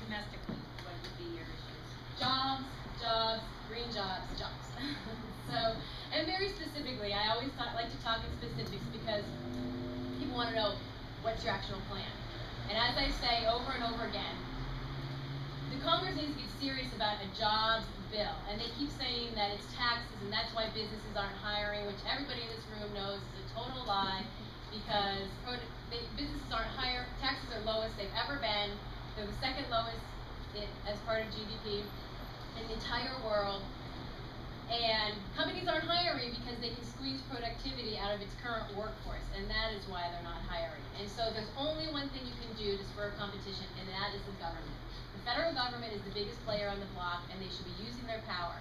domestically, what would be your issues? Jobs, jobs, green jobs, jobs. So, and very specifically, I always like to talk in specifics because people want to know what's your actual plan. And as I say over and over again, the Congress needs to get serious about a jobs bill. And they keep saying that it's taxes and that's why businesses aren't hiring, which everybody in this room knows is a total lie because businesses aren't hiring, taxes are lowest they've ever been. They're the second lowest as part of GDP in the entire world. And companies aren't hiring because they can squeeze productivity out of its current workforce, and that is why they're not hiring. And so there's only one thing you can do to spur competition, and that is the government. The federal government is the biggest player on the block, and they should be using their power.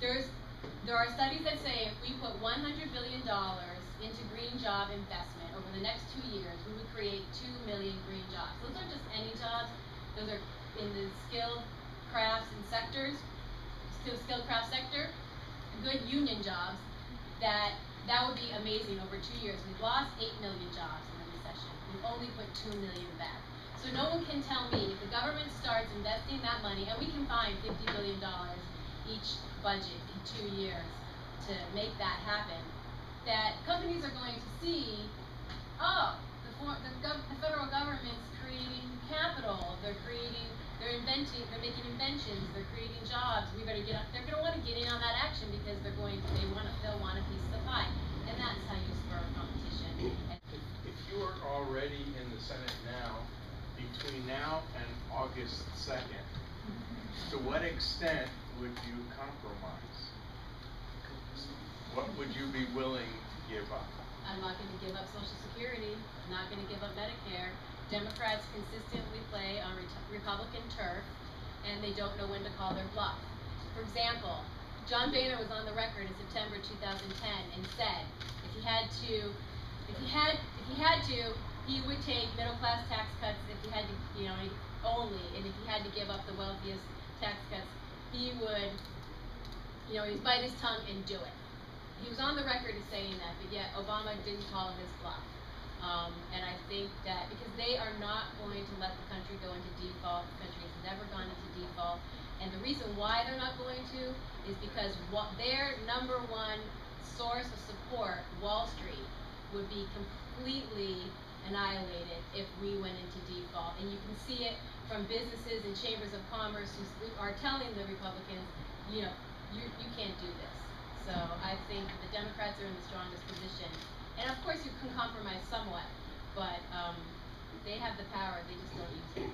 There are studies that say if we put $100 billion into green job investment over the next 2 years, we would create 2 million green jobs. Those aren't just any jobs. Those are in the skilled crafts and sectors, skilled craft sector, good union jobs, that would be amazing over 2 years. We've lost 8 million jobs in the recession. We've only put 2 million back. So no one can tell me if the government starts investing that money, and we can find $50 billion each budget in 2 years to make that happen, that companies are going to see, oh, the federal government's creating capital, they're making inventions, they're creating jobs, we better get up, they're going to want to get in on that action because they'll want a piece of the pie. And that's how you spur competition. If you are already in the Senate now, between now and August 2nd, to what extent would you compromise? What would you be willing to give up? I'm not going to give up Social Security. I'm not going to give up Medicare. Democrats consistently play on Republican turf, and they don't know when to call their bluff. For example, John Boehner was on the record in September 2010 and said if he had to, he would take middle-class tax cuts if he had to, only, and if he had to give up the wealthiest tax cuts, he would, he'd bite his tongue and do it. He was on the record as saying that, but yet Obama didn't call his bluff. And I think that because they are not going to let the country go into default, the country has never gone into default, and the reason why they're not going to is because their number one source of support, Wall Street, would be completely annihilated if we went into default. And you can see it from businesses and chambers of commerce who are telling the Republicans, you can't do this. So I think the Democrats are in the strongest position. And of course you can compromise somewhat, but they have the power, they just don't use it.